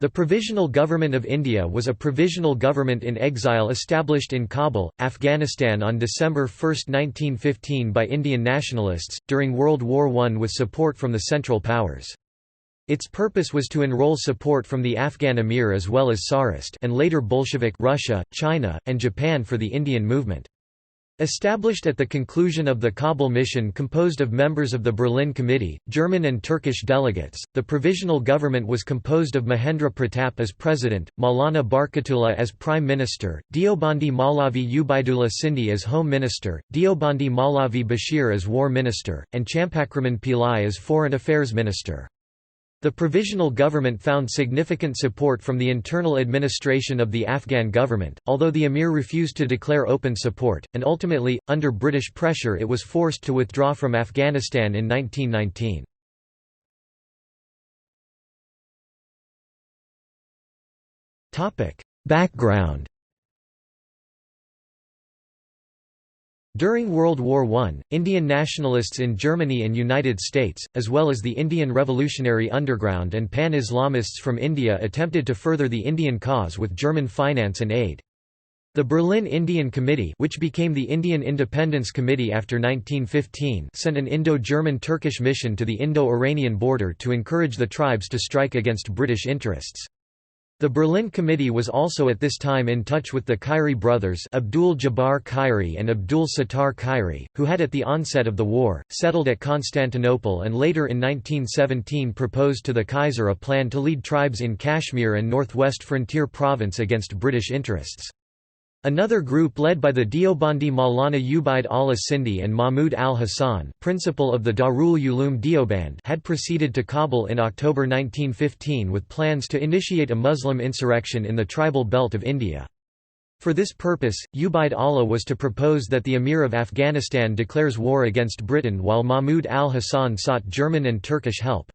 The Provisional Government of India was a provisional government in exile established in Kabul, Afghanistan on December 1, 1915 by Indian nationalists, during World War I with support from the Central Powers. Its purpose was to enroll support from the Afghan Emir as well as Tsarist and later Bolshevik Russia, China, and Japan for the Indian movement. Established at the conclusion of the Kabul mission composed of members of the Berlin Committee, German and Turkish delegates, the provisional government was composed of Mahendra Pratap as president, Maulana Barkatullah as prime minister, Deobandi Maulavi Ubaidullah Sindhi as home minister, Deobandi Maulavi Bashir as war minister, and Champakraman Pillai as foreign affairs minister. The provisional government found significant support from the internal administration of the Afghan government, although the emir refused to declare open support, and ultimately, under British pressure it was forced to withdraw from Afghanistan in 1919. Background. During World War I, Indian nationalists in Germany and United States, as well as the Indian Revolutionary Underground and Pan-Islamists from India attempted to further the Indian cause with German finance and aid. The Berlin Indian Committee, which became the Indian Independence Committee after 1915, sent an Indo-German-Turkish mission to the Indo-Iranian border to encourage the tribes to strike against British interests. The Berlin Committee was also at this time in touch with the Khairi brothers Abdul Jabbar Khairi and Abdul Sattar Khairi, who had at the onset of the war, settled at Constantinople and later in 1917 proposed to the Kaiser a plan to lead tribes in Kashmir and northwest frontier province against British interests. Another group led by the Deobandi Maulana Ubaid Allah Sindhi and Mahmud al-Hassan, principal of the Darul Uloom Deoband, had proceeded to Kabul in October 1915 with plans to initiate a Muslim insurrection in the tribal belt of India. For this purpose, Ubaid Allah was to propose that the Emir of Afghanistan declares war against Britain while Mahmud al-Hassan sought German and Turkish help.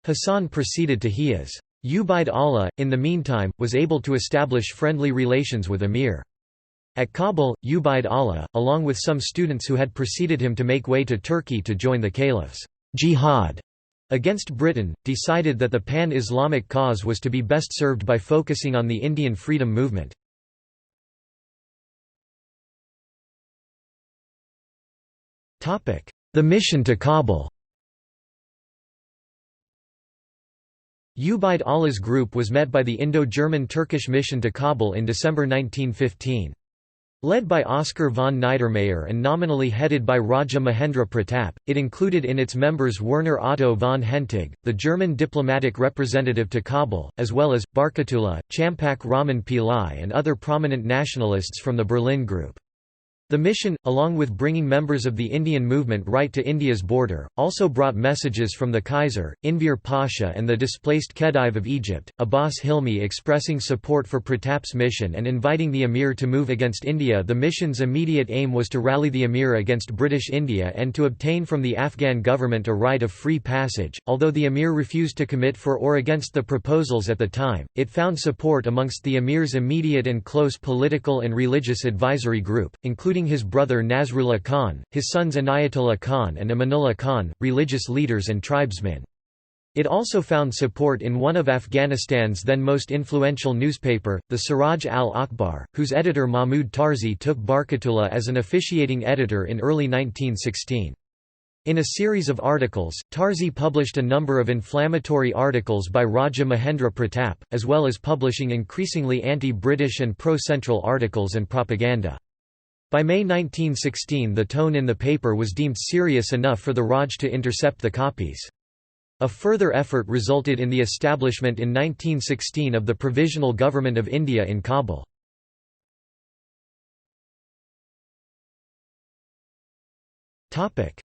Hassan proceeded to Hiyaz. Ubaid Allah, in the meantime, was able to establish friendly relations with Emir. At Kabul, Ubaid Allah, along with some students who had preceded him to make way to Turkey to join the Caliph's jihad against Britain, decided that the pan-Islamic cause was to be best served by focusing on the Indian freedom movement. The mission to Kabul. Ubaid Allah's group was met by the Indo-German-Turkish mission to Kabul in December 1915. Led by Oskar von Niedermayer and nominally headed by Raja Mahendra Pratap, it included in its members Werner Otto von Hentig, the German diplomatic representative to Kabul, as well as, Barkatullah, Champak Raman Pillai and other prominent nationalists from the Berlin Group. The mission, along with bringing members of the Indian movement right to India's border, also brought messages from the Kaiser, Enver Pasha and the displaced Khedive of Egypt, Abbas Hilmi expressing support for Pratap's mission and inviting the Emir to move against India. The mission's immediate aim was to rally the Emir against British India and to obtain from the Afghan government a right of free passage. Although the Emir refused to commit for or against the proposals at the time, it found support amongst the Emir's immediate and close political and religious advisory group, including his brother Nasrullah Khan, his sons Inayatullah Khan and Amanullah Khan, religious leaders and tribesmen. It also found support in one of Afghanistan's then most influential newspaper, the Siraj al-Akhbar, whose editor Mahmud Tarzi took Barkatullah as an officiating editor in early 1916. In a series of articles, Tarzi published a number of inflammatory articles by Raja Mahendra Pratap, as well as publishing increasingly anti-British and pro-Central articles and propaganda. By May 1916 the tone in the paper was deemed serious enough for the Raj to intercept the copies. A further effort resulted in the establishment in 1916 of the Provisional Government of India in Kabul.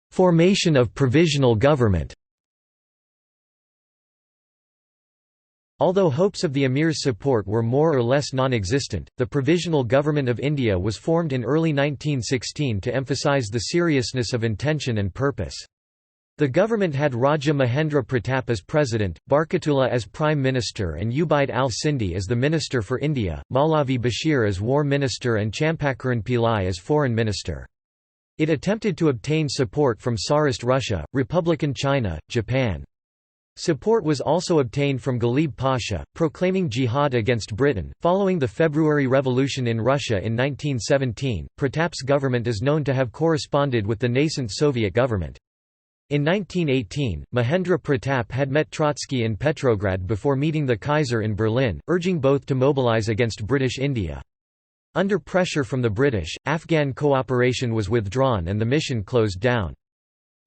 Formation of provisional government. Although hopes of the Emir's support were more or less non-existent, the Provisional Government of India was formed in early 1916 to emphasise the seriousness of intention and purpose. The government had Raja Mahendra Pratap as president, Barkatullah as prime minister and Ubaid al-Sindhi as the minister for India, Maulavi Bashir as war minister and Champakaran Pillai as foreign minister. It attempted to obtain support from Tsarist Russia, Republican China, Japan. Support was also obtained from Ghalib Pasha, proclaiming jihad against Britain. Following the February Revolution in Russia in 1917, Pratap's government is known to have corresponded with the nascent Soviet government. In 1918, Mahendra Pratap had met Trotsky in Petrograd before meeting the Kaiser in Berlin, urging both to mobilize against British India. Under pressure from the British, Afghan cooperation was withdrawn and the mission closed down.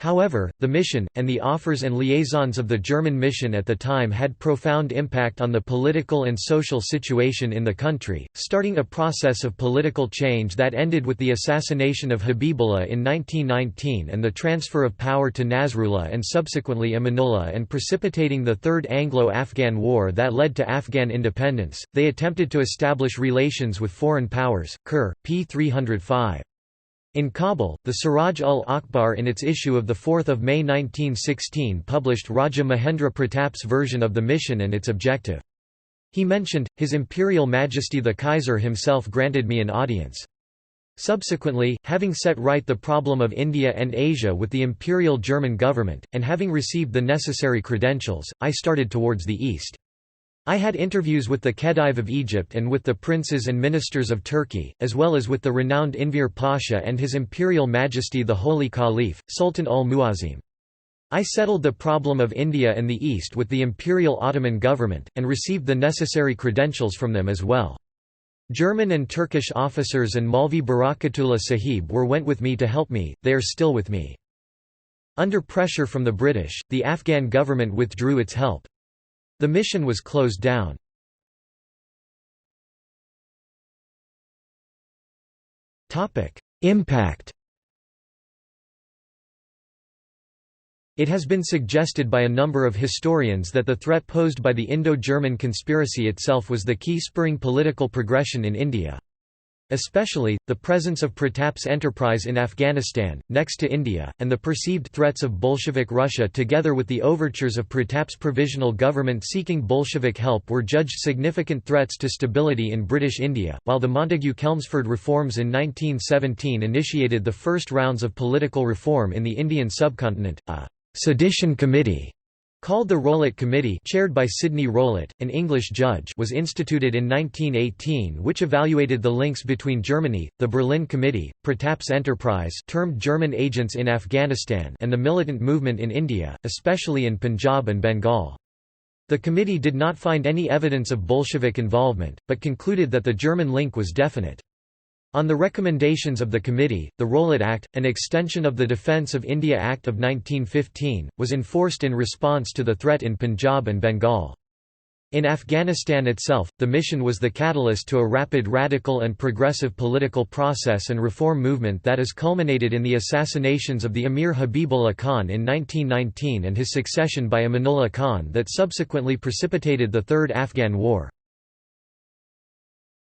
However, the mission, and the offers and liaisons of the German mission at the time had profound impact on the political and social situation in the country, starting a process of political change that ended with the assassination of Habibullah in 1919 and the transfer of power to Nasrullah and subsequently Amanullah, and precipitating the Third Anglo-Afghan War that led to Afghan independence. They attempted to establish relations with foreign powers. Kerr, p. 305. In Kabul, the Siraj-ul-Akhbar in its issue of 4 May 1916 published Raja Mahendra Pratap's version of the mission and its objective. He mentioned, "His Imperial Majesty the Kaiser himself granted me an audience." Subsequently, having set right the problem of India and Asia with the Imperial German government, and having received the necessary credentials, I started towards the east. I had interviews with the Khedive of Egypt and with the princes and ministers of Turkey, as well as with the renowned Enver Pasha and His Imperial Majesty the Holy Caliph, Sultan ul-Muazzim. I settled the problem of India and the East with the Imperial Ottoman government, and received the necessary credentials from them as well. German and Turkish officers and Maulvi Barakatullah Sahib went with me to help me, they are still with me. Under pressure from the British, the Afghan government withdrew its help. The mission was closed down. Impact. It has been suggested by a number of historians that the threat posed by the Indo-German conspiracy itself was the key spurring political progression in India. Especially, the presence of Pratap's enterprise in Afghanistan, next to India, and the perceived threats of Bolshevik Russia together with the overtures of Pratap's provisional government seeking Bolshevik help were judged significant threats to stability in British India, while the Montagu-Chelmsford reforms in 1917 initiated the first rounds of political reform in the Indian subcontinent. A «sedition committee» called the Rowlatt Committee, chaired by Sidney Rowlatt, an English judge, was instituted in 1918, which evaluated the links between Germany, the Berlin Committee, Pratap's enterprise termed German agents in Afghanistan, and the militant movement in India, especially in Punjab and Bengal. The committee did not find any evidence of Bolshevik involvement, but concluded that the German link was definite. On the recommendations of the committee, the Rowlatt Act, an extension of the Defence of India Act of 1915, was enforced in response to the threat in Punjab and Bengal. In Afghanistan itself, the mission was the catalyst to a rapid radical and progressive political process and reform movement that has culminated in the assassinations of the Emir Habibullah Khan in 1919 and his succession by Amanullah Khan that subsequently precipitated the Third Afghan War.